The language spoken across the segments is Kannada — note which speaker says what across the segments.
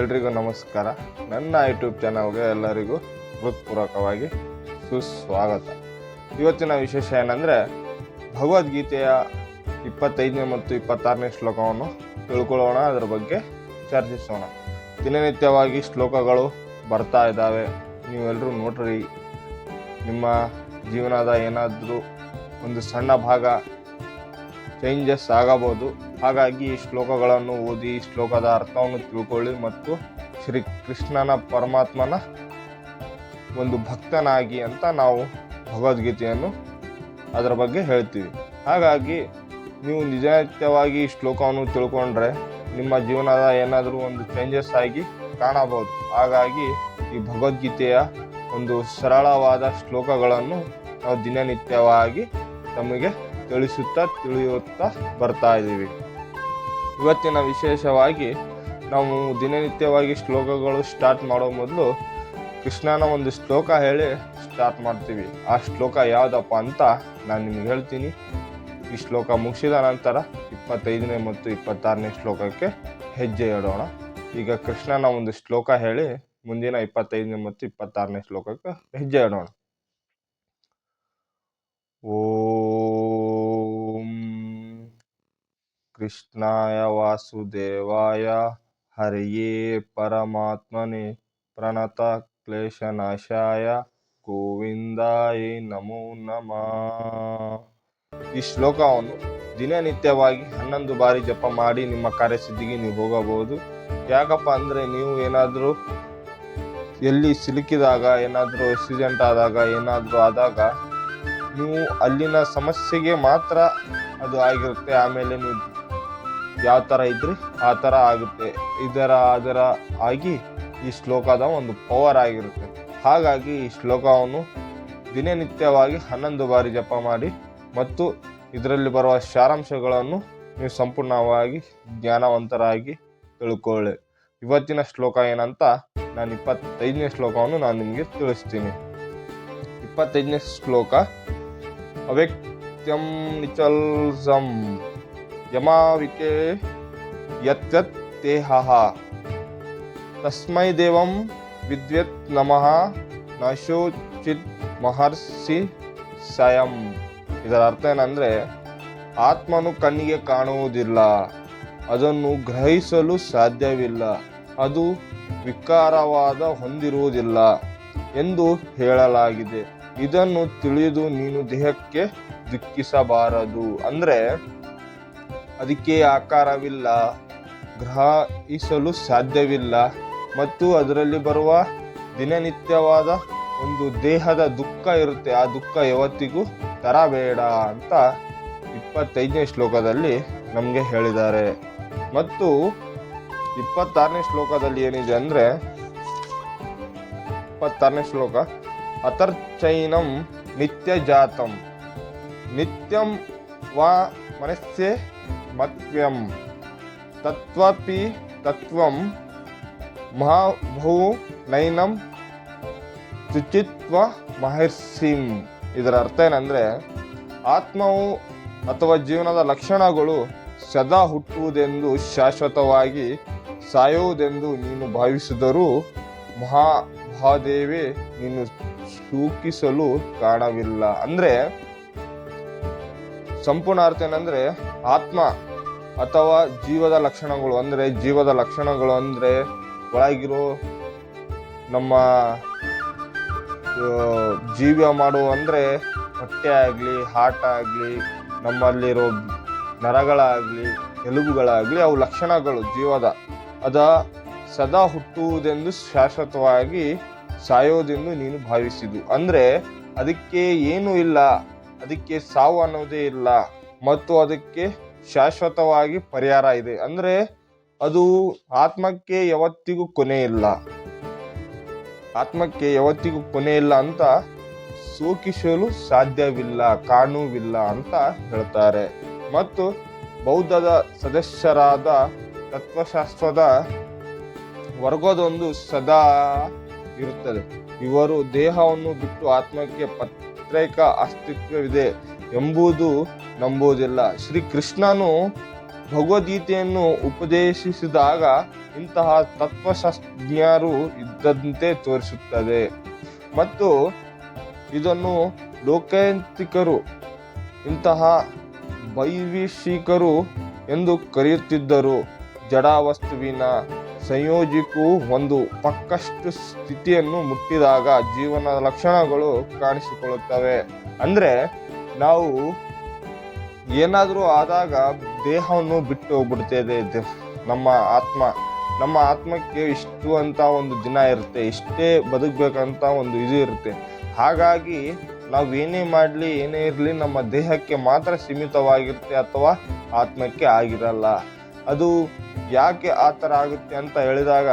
Speaker 1: ಎಲ್ರಿಗೂ ನಮಸ್ಕಾರ. ನನ್ನ ಯೂಟ್ಯೂಬ್ ಚಾನಲ್ಗೆ ಎಲ್ಲರಿಗೂ ಹೃತ್ಪೂರ್ವಕವಾಗಿ ಸುಸ್ವಾಗತ. ಇವತ್ತಿನ ವಿಶೇಷ ಏನಂದರೆ, ಭಗವದ್ಗೀತೆಯ 25ನೇ ಮತ್ತು 26ನೇ ಶ್ಲೋಕವನ್ನು ತಿಳ್ಕೊಳ್ಳೋಣ, ಅದರ ಬಗ್ಗೆ ಚರ್ಚಿಸೋಣ. ದಿನನಿತ್ಯವಾಗಿ ಶ್ಲೋಕಗಳು ಬರ್ತಾ ಇದ್ದಾವೆ, ನೀವೆಲ್ಲರೂ ನೋಡ್ರಿ. ನಿಮ್ಮ ಜೀವನದ ಏನಾದರೂ ಒಂದು ಸಣ್ಣ ಭಾಗ ಚೇಂಜಸ್ ಆಗಬಹುದು. ಹಾಗಾಗಿ ಈ ಶ್ಲೋಕಗಳನ್ನು ಓದಿ ಶ್ಲೋಕದ ಅರ್ಥವನ್ನು ತಿಳ್ಕೊಳ್ಳಿ ಮತ್ತು ಶ್ರೀ ಕೃಷ್ಣನ ಪರಮಾತ್ಮನ ಒಂದು ಭಕ್ತನಾಗಿ ಅಂತ ನಾವು ಭಗವದ್ಗೀತೆಯನ್ನು ಅದರ ಬಗ್ಗೆ ಹೇಳ್ತೀವಿ. ಹಾಗಾಗಿ ನೀವು ನಿಜನಿತ್ಯವಾಗಿ ಈ ಶ್ಲೋಕವನ್ನು ತಿಳ್ಕೊಂಡ್ರೆ ನಿಮ್ಮ ಜೀವನದ ಏನಾದರೂ ಒಂದು ಚೇಂಜಸ್ ಆಗಿ ಕಾಣಬಹುದು. ಹಾಗಾಗಿ ಈ ಭಗವದ್ಗೀತೆಯ ಒಂದು ಸರಳವಾದ ಶ್ಲೋಕಗಳನ್ನು ನಾವು ದಿನನಿತ್ಯವಾಗಿ ತಮಗೆ ತಿಳಿಯುತ್ತಾ ಬರ್ತಾ ಇದ್ದೀವಿ. ಇವತ್ತಿನ ವಿಶೇಷವಾಗಿ ನಾವು ದಿನನಿತ್ಯವಾಗಿ ಶ್ಲೋಕಗಳು ಸ್ಟಾರ್ಟ್ ಮಾಡೋ ಮೊದಲು ಕೃಷ್ಣನ ಒಂದು ಶ್ಲೋಕ ಹೇಳಿ ಸ್ಟಾರ್ಟ್ ಮಾಡ್ತೀವಿ. ಆ ಶ್ಲೋಕ ಯಾವುದಪ್ಪ ಅಂತ ನಾನು ನಿಮ್ಗೆ ಹೇಳ್ತೀನಿ. ಈ ಶ್ಲೋಕ ಮುಗಿಸಿದ ನಂತರ 25ನೇ ಮತ್ತು 26ನೇ ಶ್ಲೋಕಕ್ಕೆ ಹೆಜ್ಜೆ ಇಡೋಣ. ಈಗ ಕೃಷ್ಣನ ಒಂದು ಶ್ಲೋಕ ಹೇಳಿ ಮುಂದಿನ 25ನೇ ಮತ್ತು 26ನೇ ಶ್ಲೋಕಕ್ಕೆ ಹೆಜ್ಜೆ ಇಡೋಣ. ಓಂ ಕೃಷ್ಣಾಯ ವಾಸುದೇವಾಯ ಹರಿಯೇ ಪರಮಾತ್ಮನೆ ಪ್ರಣತ ಕ್ಲೇಶನಾಶಾಯ ಗೋವಿಂದಾಯ ನಮೋ ನಮಃ. ಈ ಶ್ಲೋಕವನ್ನು ದಿನನಿತ್ಯವಾಗಿ 11 ಬಾರಿ ಜಪ ಮಾಡಿ ನಿಮ್ಮ ಕಾರ್ಯಸಿದ್ಧಿಗೆ ನೀವು ಹೋಗಬಹುದು. ಯಾಕಪ್ಪ ಅಂದರೆ, ನೀವು ಏನಾದರೂ ಎಲ್ಲಿ ಸಿಲುಕಿದಾಗ, ಏನಾದರೂ ಆಕ್ಸಿಡೆಂಟ್ ಆದಾಗ, ಏನಾದರೂ ಆದಾಗ ನೀವು ಅಲ್ಲಿನ ಸಮಸ್ಯೆಗೆ ಮಾತ್ರ ಅದು ಆಗಿರುತ್ತೆ. ಆಮೇಲೆ ನೀವು ಯಾವ ಥರ ಇದ್ರಿ ಆ ಥರ ಆಗುತ್ತೆ. ಅದರ ಆಗಿ ಈ ಶ್ಲೋಕದ ಒಂದು ಪವರ್ ಆಗಿರುತ್ತೆ. ಹಾಗಾಗಿ ಈ ಶ್ಲೋಕವನ್ನು ದಿನನಿತ್ಯವಾಗಿ 11 ಬಾರಿ ಜಪ ಮಾಡಿ ಮತ್ತು ಇದರಲ್ಲಿ ಬರುವ ಸಾರಾಂಶಗಳನ್ನು ನೀವು ಸಂಪೂರ್ಣವಾಗಿ ಜ್ಞಾನವಂತರಾಗಿ ತಿಳ್ಕೊಳ್ಳಿ. ಇವತ್ತಿನ ಶ್ಲೋಕ ಏನಂತ ನಾನು 25ನೇ ಶ್ಲೋಕವನ್ನು ನಾನು ನಿಮಗೆ ತಿಳಿಸ್ತೀನಿ. 25ನೇ ಶ್ಲೋಕ: ಅವ್ಯಕ್ತಂ ನಿಚಲ್ಸಂ ಯಮಾವಿಕೆ ಯತ್ಯತ್ ತೇಹಃ ತಸ್ಮೈ ದೇವಂ ವಿದ್ಯತ್ ನಮಃ ನಶೋಚಿತ್ ಮಹರ್ಷಿ ಸ್ವಯಂ. ಇದರ ಅರ್ಥ ಏನಂದರೆ, ಆತ್ಮನು ಕಣ್ಣಿಗೆ ಕಾಣುವುದಿಲ್ಲ, ಅದನ್ನು ಗ್ರಹಿಸಲು ಸಾಧ್ಯವಿಲ್ಲ, ಅದು ವಿಕಾರವಾದ ಹೊಂದಿರುವುದಿಲ್ಲ ಎಂದು ಹೇಳಲಾಗಿದೆ. ಇದನ್ನು ತಿಳಿದು ನೀನು ದೇಹಕ್ಕೆ ದುಃಖಿಸಬಾರದು. ಅಂದರೆ ಅದಕ್ಕೆ ಆಕಾರವಿಲ್ಲ, ಗ್ರಹಿಸಲು ಸಾಧ್ಯವಿಲ್ಲ ಮತ್ತು ಅದರಲ್ಲಿ ಬರುವ ದಿನನಿತ್ಯವಾದ ಒಂದು ದೇಹದ ದುಃಖ ಇರುತ್ತೆ. ಆ ದುಃಖ ಯಾವತ್ತಿಗೂ ತರಬೇಡ ಅಂತ 25ನೇ ಶ್ಲೋಕದಲ್ಲಿ ನಮಗೆ ಹೇಳಿದ್ದಾರೆ. ಮತ್ತು 26ನೇ ಶ್ಲೋಕದಲ್ಲಿ ಏನಿದೆ ಅಂದರೆ, 26ನೇ ಶ್ಲೋಕ: ಅಥರ್ಚೈನಂ ನಿತ್ಯ ಜಾತಂ ನಿತ್ಯಂ ವಾ ಮನಸ್ಸೆ ಮತ್ವ್ಯಂ ತತ್ವಪಿ ತತ್ವಂ ಮಹಾಭೂ ನೈನಂ ಶುಚಿತ್ವ ಮಹರ್ಷಿಂ. ಇದರ ಅರ್ಥ ಏನಂದರೆ, ಆತ್ಮವು ಅಥವಾ ಜೀವನದ ಲಕ್ಷಣಗಳು ಸದಾ ಹುಟ್ಟುವುದೆಂದು, ಶಾಶ್ವತವಾಗಿ ಸಾಯುವುದೆಂದು ನೀನು ಭಾವಿಸಿದರೂ ಮಹಾದೇವಿ ನೀನು ಸೂಚಿಸಲು ಕಾಣವಿಲ್ಲ. ಅಂದರೆ ಸಂಪೂರ್ಣ ಅರ್ಥ ಏನಂದರೆ, ಆತ್ಮ ಅಥವಾ ಜೀವದ ಲಕ್ಷಣಗಳು ಅಂದರೆ ಒಳಗಿರೋ ನಮ್ಮ ಜೀವ ಮಾಡುವ ಅಂದರೆ ಹೊಟ್ಟೆ ಆಗಲಿ, ಹಾರ್ಟ್ ಆಗಲಿ, ನಮ್ಮಲ್ಲಿರೋ ನರಗಳಾಗಲಿ, ಎಲುಬುಗಳಾಗಲಿ, ಅವು ಲಕ್ಷಣಗಳು ಜೀವದ. ಅದ ಸದಾ ಹುಟ್ಟುವುದೆಂದು, ಶಾಶ್ವತವಾಗಿ ಸಾಯೋದೆಂದು ನೀನು ಭಾವಿಸಿದು. ಅಂದರೆ ಅದಕ್ಕೆ ಏನೂ ಇಲ್ಲ, ಅದಕ್ಕೆ ಸಾವು ಅನ್ನೋದೇ ಇಲ್ಲ ಮತ್ತು ಅದಕ್ಕೆ ಶಾಶ್ವತವಾಗಿ ಪರಿಹಾರ ಇದೆ. ಅಂದರೆ ಅದು ಆತ್ಮಕ್ಕೆ ಯಾವತ್ತಿಗೂ ಕೊನೆ ಇಲ್ಲ ಅಂತ ಸೂಚಿಸಲು ಸಾಧ್ಯವಿಲ್ಲ, ಕಾಣುವಿಲ್ಲ ಅಂತ ಹೇಳ್ತಾರೆ. ಮತ್ತು ಬೌದ್ಧದ ಸದಸ್ಯರಾದ ತತ್ವಶಾಸ್ತ್ರದ ವರ್ಗದೊಂದು ಸದಾ ಇರುತ್ತದೆ. ಇವರು ದೇಹವನ್ನು ಬಿಟ್ಟು ಆತ್ಮಕ್ಕೆ ಪ್ರತ್ಯೇಕ ಅಸ್ತಿತ್ವವಿದೆ ಎಂಬುದು ನಂಬುವುದಿಲ್ಲ. ಶ್ರೀ ಕೃಷ್ಣನು ಭಗವದ್ಗೀತೆಯನ್ನು ಉಪದೇಶಿಸಿದಾಗ ಇಂತಹ ತತ್ವಶಾಸ್ತ್ರಜ್ಞರು ಇದ್ದಂತೆ ತೋರಿಸುತ್ತದೆ. ಮತ್ತು ಇದನ್ನು ಲೋಕಾಯತಿಕರು, ಇಂತಹ ವೈವಿಷಿಕರು ಎಂದು ಕರೆಯುತ್ತಿದ್ದರು. ಜಡವಸ್ತುವಿನ ಸಂಯೋಜಕವು ಒಂದು ಪಕ್ಕಷ್ಟು ಸ್ಥಿತಿಯನ್ನು ಮುಟ್ಟಿದಾಗ ಜೀವನದ ಲಕ್ಷಣಗಳು ಕಾಣಿಸಿಕೊಳ್ಳುತ್ತವೆ. ಅಂದರೆ ನಾವು ಏನಾದರೂ ಆದಾಗ ದೇಹವನ್ನು ಬಿಟ್ಟು ಹೋಗ್ಬಿಡ್ತೇವೆ. ನಮ್ಮ ಆತ್ಮಕ್ಕೆ ಇಷ್ಟು ಅಂತ ಒಂದು ದಿನ ಇರುತ್ತೆ, ಇಷ್ಟೇ ಬದುಕಬೇಕಂತ ಒಂದು ಇದು ಇರುತ್ತೆ. ಹಾಗಾಗಿ ನಾವು ಏನೇ ಮಾಡಲಿ ಏನೇ ಇರಲಿ ನಮ್ಮ ದೇಹಕ್ಕೆ ಮಾತ್ರ ಸೀಮಿತವಾಗಿರುತ್ತೆ ಅಥವಾ ಆತ್ಮಕ್ಕೆ ಆಗಿರಲ್ಲ. ಅದು ಯಾಕೆ ಆ ಥರ ಆಗುತ್ತೆ ಅಂತ ಹೇಳಿದಾಗ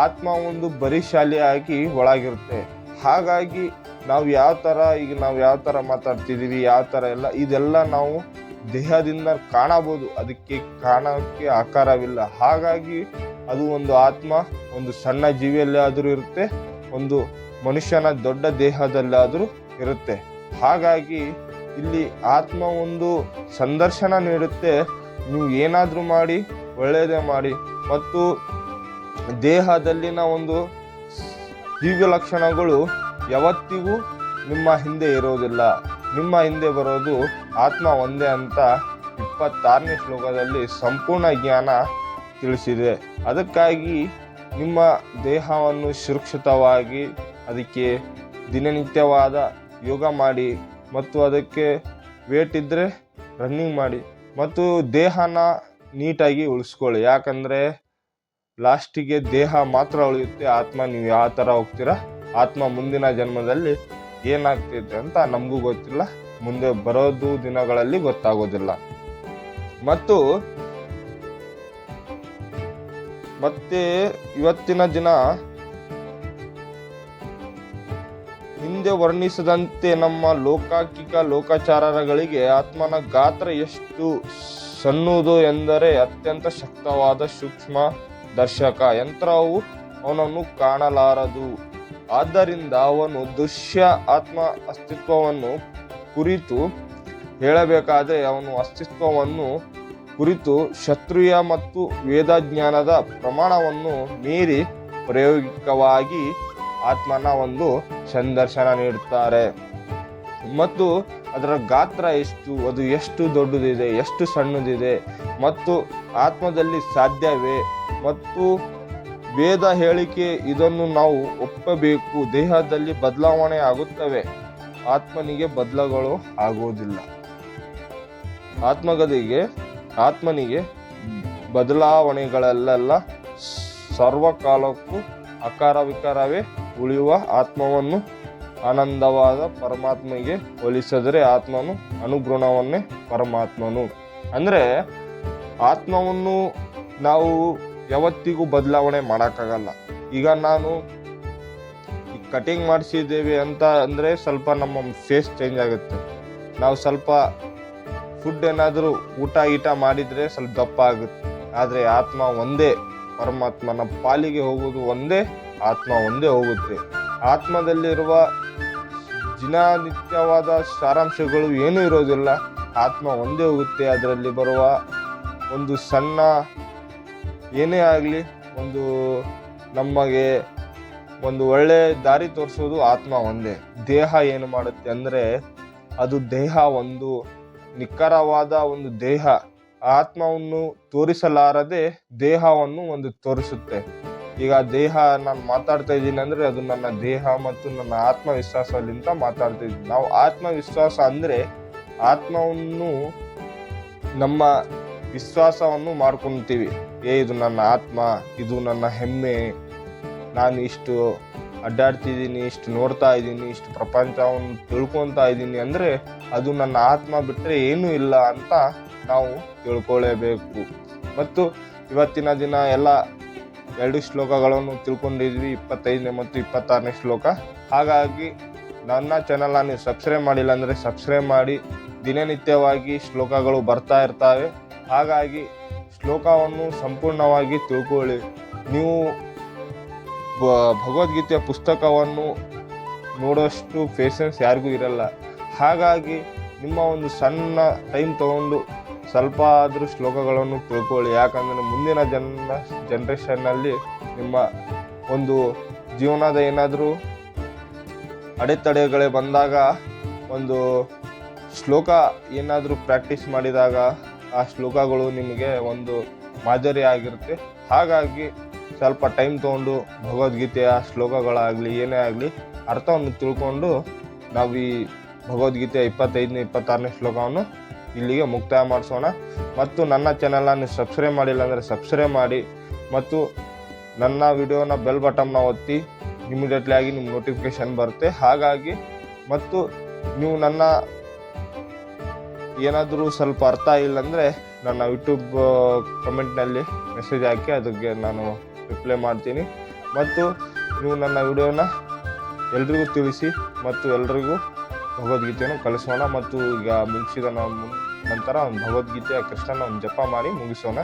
Speaker 1: ಆತ್ಮ ಒಂದು ಬರಿಶಾಲಿಯಾಗಿ ಒಳಗಿರುತ್ತೆ. ಹಾಗಾಗಿ ನಾವು ಯಾವ ಥರ ಮಾತಾಡ್ತಿದ್ದೀವಿ, ಯಾವ ಥರ ಎಲ್ಲ ಇದೆಲ್ಲ ನಾವು ದೇಹದಿಂದ ಕಾಣಬಹುದು, ಅದಕ್ಕೆ ಕಾಣಕ್ಕೆ ಆಕಾರವಿಲ್ಲ. ಹಾಗಾಗಿ ಅದು ಒಂದು ಆತ್ಮ ಒಂದು ಸಣ್ಣ ಜೀವಿಯಲ್ಲಿ ಆದರೂ ಇರುತ್ತೆ, ಒಂದು ಮನುಷ್ಯನ ದೊಡ್ಡ ದೇಹದಲ್ಲಾದರೂ ಇರುತ್ತೆ. ಹಾಗಾಗಿ ಇಲ್ಲಿ ಆತ್ಮ ಒಂದು ಸಂದರ್ಶನ ನೀಡುತ್ತೆ, ನೀವು ಏನಾದರೂ ಮಾಡಿ ಒಳ್ಳೆಯದೇ ಮಾಡಿ. ಮತ್ತು ದೇಹದಲ್ಲಿನ ಒಂದು ದಿವ್ಯ ಲಕ್ಷಣಗಳು ಯಾವತ್ತಿಗೂ ನಿಮ್ಮ ಹಿಂದೆ ಇರೋದಿಲ್ಲ, ನಿಮ್ಮ ಹಿಂದೆ ಬರೋದು ಆತ್ಮ ಒಂದೇ ಅಂತ 26ನೇ ಶ್ಲೋಕದಲ್ಲಿ ಸಂಪೂರ್ಣ ಜ್ಞಾನ ತಿಳಿಸಿದೆ. ಅದಕ್ಕಾಗಿ ನಿಮ್ಮ ದೇಹವನ್ನು ಸುರಕ್ಷಿತವಾಗಿ ಅದಕ್ಕೆ ದಿನನಿತ್ಯವಾದ ಯೋಗ ಮಾಡಿ, ಮತ್ತು ಅದಕ್ಕೆ ವೇಟ್ ಇದ್ದರೆ ರನ್ನಿಂಗ್ ಮಾಡಿ, ಮತ್ತು ದೇಹನ ನೀಟಾಗಿ ಉಳಿಸ್ಕೊಳ್ಳಿ. ಯಾಕಂದರೆ ಲಾಸ್ಟಿಗೆ ದೇಹ ಮಾತ್ರ ಉಳಿಯುತ್ತೆ, ಆತ್ಮ ನೀವು ಯಾವ ಥರ ಹೋಗ್ತೀರಾ, ಆತ್ಮ ಮುಂದಿನ ಜನ್ಮದಲ್ಲಿ ಏನಾಗ್ತೈತೆ ಅಂತ ನಮಗೂ ಗೊತ್ತಿಲ್ಲ, ಮುಂದೆ ಬರೋದು ದಿನಗಳಲ್ಲಿ ಗೊತ್ತಾಗೋದಿಲ್ಲ. ಮತ್ತೆ ಇವತ್ತಿನ ದಿನ ಹಿಂದೆ ವರ್ಣಿಸದಂತೆ ನಮ್ಮ ಲೌಕಿಕ ಲೋಕಾಚಾರಗಳಿಗೆ ಆತ್ಮನ ಗಾತ್ರ ಎಷ್ಟು ಸಣ್ಣದು ಎಂದರೆ ಅತ್ಯಂತ ಶಕ್ತವಾದ ಸೂಕ್ಷ್ಮ ದರ್ಶಕ ಯಂತ್ರವು ಅವನನ್ನು ಕಾಣಲಾರದು. ಆದ್ದರಿಂದ ಅವನು ದೃಶ್ಯ ಆತ್ಮ ಅಸ್ತಿತ್ವವನ್ನು ಕುರಿತು ಹೇಳಬೇಕಾದರೆ ಅವನು ಅಸ್ತಿತ್ವವನ್ನು ಕುರಿತು ಕ್ಷತ್ರಿಯ ಮತ್ತು ವೇದಜ್ಞಾನದ ಪ್ರಮಾಣವನ್ನು ಮೀರಿ ಪ್ರಾಯೋಗಿಕವಾಗಿ ಆತ್ಮನ ಒಂದು ಸಂದರ್ಶನ ನೀಡುತ್ತಾರೆ. ಮತ್ತು ಅದರ ಗಾತ್ರ ಎಷ್ಟು, ಅದು ಎಷ್ಟು ದೊಡ್ಡದಿದೆ, ಎಷ್ಟು ಸಣ್ಣದಿದೆ, ಮತ್ತು ಆತ್ಮದಲ್ಲಿ ಸಾಧ್ಯವೇ, ಮತ್ತು ವೇದ ಹೇಳಿಕೆ ಇದನ್ನು ನಾವು ಒಪ್ಪಬೇಕು. ದೇಹದಲ್ಲಿ ಬದಲಾವಣೆ ಆಗುತ್ತವೆ, ಆತ್ಮನಿಗೆ ಬದಲಾವಣೆಗಳು ಆಗುವುದಿಲ್ಲ. ಆತ್ಮನಿಗೆ ಬದಲಾವಣೆಗಳೆಲ್ಲ ಸರ್ವಕಾಲಕ್ಕೂ ಆಕಾರ ವಿಕಾರವೇ ಉಳಿಯುವ ಆತ್ಮವನ್ನು ಆನಂದವಾದ ಪರಮಾತ್ಮಗೆ ಹೋಲಿಸಿದರೆ ಆತ್ಮನು ಅನುಗುಣವನ್ನೇ ಪರಮಾತ್ಮನು. ಅಂದರೆ ಆತ್ಮವನ್ನು ನಾವು ಯಾವತ್ತಿಗೂ ಬದಲಾವಣೆ ಮಾಡೋಕ್ಕಾಗಲ್ಲ. ಈಗ ನಾನು ಕಟಿಂಗ್ ಮಾಡಿಸಿದ್ದೇವೆ ಅಂತ ಅಂದರೆ ಸ್ವಲ್ಪ ನಮ್ಮ ಫೇಸ್ ಚೇಂಜ್ ಆಗುತ್ತೆ. ನಾವು ಸ್ವಲ್ಪ ಫುಡ್ ಏನಾದರೂ ಊಟ ಮಾಡಿದರೆ ಸ್ವಲ್ಪ ದಪ್ಪ ಆಗುತ್ತೆ. ಆದರೆ ಆತ್ಮ ಒಂದೇ, ಪರಮಾತ್ಮನ ಪಾಲಿಗೆ ಹೋಗುವುದು ಒಂದೇ, ಆತ್ಮ ಒಂದೇ ಹೋಗುತ್ತೆ. ಆತ್ಮದಲ್ಲಿರುವ ದಿನನಿತ್ಯವಾದ ಸಾರಾಂಶಗಳು ಏನೂ ಇರೋದಿಲ್ಲ, ಆತ್ಮ ಒಂದೇ ಹೋಗುತ್ತೆ. ಅದರಲ್ಲಿ ಬರುವ ಒಂದು ಸಣ್ಣ ಏನೇ ಆಗಲಿ ಒಂದು ನಮಗೆ ಒಂದು ಒಳ್ಳೆ ದಾರಿ ತೋರಿಸೋದು ಆತ್ಮ ಒಂದೇ. ದೇಹ ಏನು ಮಾಡುತ್ತೆ ಅಂದರೆ ಅದು ದೇಹ ಒಂದು ನಿಖರವಾದ ಒಂದು ದೇಹ, ಆತ್ಮವನ್ನು ತೋರಿಸಲಾರದೆ ದೇಹವನ್ನು ಒಂದು ತೋರಿಸುತ್ತೆ. ಈಗ ದೇಹ ನಾನು ಮಾತಾಡ್ತಾ ಇದ್ದೀನಿ ಅಂದರೆ ಅದು ನನ್ನ ದೇಹ ಮತ್ತು ನನ್ನ ಆತ್ಮವಿಶ್ವಾಸದಿಂದ ಮಾತಾಡ್ತಾ ಇದ್ದೀನಿ. ನಾವು ಆತ್ಮವಿಶ್ವಾಸ ಅಂದರೆ ಆತ್ಮವನ್ನು ನಮ್ಮ ವಿಶ್ವಾಸವನ್ನು ಮಾಡ್ಕೊತೀವಿ. ಇದು ನನ್ನ ಆತ್ಮ, ಇದು ನನ್ನ ಹೆಮ್ಮೆ, ನಾನು ಇಷ್ಟು ಅಡ್ಡಾಡ್ತಿದ್ದೀನಿ, ಇಷ್ಟು ನೋಡ್ತಾ ಇದ್ದೀನಿ, ಇಷ್ಟು ಪ್ರಪಂಚವನ್ನು ತಿಳ್ಕೊತಾ ಇದ್ದೀನಿ ಅಂದರೆ ಅದು ನನ್ನ ಆತ್ಮ ಬಿಟ್ಟರೆ ಏನೂ ಇಲ್ಲ ಅಂತ ನಾವು ತಿಳ್ಕೊಳ್ಳೇಬೇಕು. ಮತ್ತು ಇವತ್ತಿನ ದಿನ ಎಲ್ಲ 2 ಶ್ಲೋಕಗಳನ್ನು ತಿಳ್ಕೊಂಡಿದ್ವಿ, 25ನೇ ಮತ್ತು 26ನೇ ಶ್ಲೋಕ. ಹಾಗಾಗಿ ನನ್ನ ಚಾನಲ್ನ ನೀವು ಸಬ್ಸ್ಕ್ರೈಬ್ ಮಾಡಿಲ್ಲ ಅಂದರೆ ಸಬ್ಸ್ಕ್ರೈಬ್ ಮಾಡಿ. ದಿನನಿತ್ಯವಾಗಿ ಶ್ಲೋಕಗಳು ಬರ್ತಾ ಇರ್ತವೆ. ಹಾಗಾಗಿ ಶ್ಲೋಕವನ್ನು ಸಂಪೂರ್ಣವಾಗಿ ತಿಳ್ಕೊಳ್ಳಿ. ನೀವು ಭಗವದ್ಗೀತೆಯ ಪುಸ್ತಕವನ್ನು ನೋಡೋಷ್ಟು ಪೇಷನ್ಸ್ ಯಾರಿಗೂ ಇರಲ್ಲ. ಹಾಗಾಗಿ ನಿಮ್ಮ ಒಂದು ಸಣ್ಣ ಟೈಮ್ ತಗೊಂಡು ಸ್ವಲ್ಪ ಆದರೂ ಶ್ಲೋಕಗಳನ್ನು ತಿಳ್ಕೊಳ್ಳಿ. ಯಾಕಂದರೆ ಮುಂದಿನ ಜನ್ರೇಷನ್ನಲ್ಲಿ ನಿಮ್ಮ ಒಂದು ಜೀವನದ ಏನಾದರೂ ಅಡೆತಡೆಗಳೇ ಬಂದಾಗ ಒಂದು ಶ್ಲೋಕ ಏನಾದರೂ ಪ್ರಾಕ್ಟೀಸ್ ಮಾಡಿದಾಗ ಆ ಶ್ಲೋಕಗಳು ನಿಮಗೆ ಒಂದು ಮಾದರಿ ಆಗಿರುತ್ತೆ. ಹಾಗಾಗಿ ಸ್ವಲ್ಪ ಟೈಮ್ ತೊಗೊಂಡು ಭಗವದ್ಗೀತೆಯ ಶ್ಲೋಕಗಳಾಗಲಿ ಏನೇ ಆಗಲಿ ಅರ್ಥವನ್ನು ತಿಳ್ಕೊಂಡು ನಾವು ಈ ಭಗವದ್ಗೀತೆಯ 25ನೇ 26ನೇ ಶ್ಲೋಕವನ್ನು ಇಲ್ಲಿಗೆ ಮುಕ್ತಾಯ ಮಾಡಿಸೋಣ. ಮತ್ತು ನನ್ನ ಚಾನಲನ್ನು ಸಬ್ಸ್ಕ್ರೈಬ್ ಮಾಡಿಲ್ಲ ಅಂದರೆ ಸಬ್ಸ್ಕ್ರೈಬ್ ಮಾಡಿ ಮತ್ತು ನನ್ನ ವಿಡಿಯೋನ ಬೆಲ್ ಬಟನ್ನ ಒತ್ತಿ ಇಮಿಡಿಯೇಟ್ಲಿ ಆಗಿ ನಿಮ್ಮ ನೋಟಿಫಿಕೇಶನ್ ಬರುತ್ತೆ. ಹಾಗಾಗಿ ಮತ್ತು ನೀವು ನನ್ನ ಏನಾದರೂ ಸ್ವಲ್ಪ ಅರ್ಥ ಇಲ್ಲ ಅಂದರೆ ನನ್ನ ಯೂಟ್ಯೂಬ್ ಕಮೆಂಟ್ನಲ್ಲಿ ಮೆಸೇಜ್ ಹಾಕಿ ಅದಕ್ಕೆ ನಾನು ರಿಪ್ಲೈ ಮಾಡ್ತೀನಿ. ಮತ್ತು ನೀವು ನನ್ನ ವಿಡಿಯೋನ ಎಲ್ರಿಗೂ ತಿಳಿಸಿ ಮತ್ತು ಎಲ್ರಿಗೂ ಭಗವದ್ಗೀತೆಯನ್ನು ಕಲಿಸೋಣ. ಮತ್ತು ಈಗ ಮುಗಿಸಿದ ನಂತರ ಒಂದು ಭಗವದ್ಗೀತೆಯ ಕೃಷ್ಣನ ಒಂದು ಜಪ ಮಾಡಿ ಮುಗಿಸೋಣ.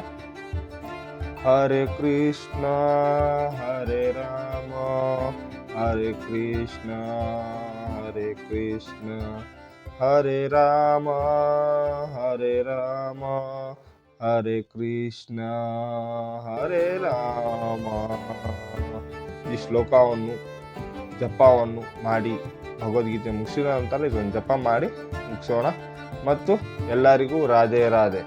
Speaker 1: ಹರೇ ಕೃಷ್ಣ ಹರೇ ರಾಮ ಹರೇ ಕೃಷ್ಣ ಹರೇ ಕೃಷ್ಣ ಹರೇ ರಾಮ ಹರೇ ಕೃಷ್ಣ ಹರೇ ರಾಮ. ಈ ಶ್ಲೋಕವನ್ನು ಜಪವನ್ನು ಮಾಡಿ ಭಗವದ್ಗೀತೆ ಮುಗಿಸಿದ ನಂತರ ಇದೊಂದು ಜಪ ಮಾಡಿ ಮುಗಿಸೋಣ. ಮತ್ತು ಎಲ್ಲರಿಗೂ ರಾಧೆ ರಾಧೆ.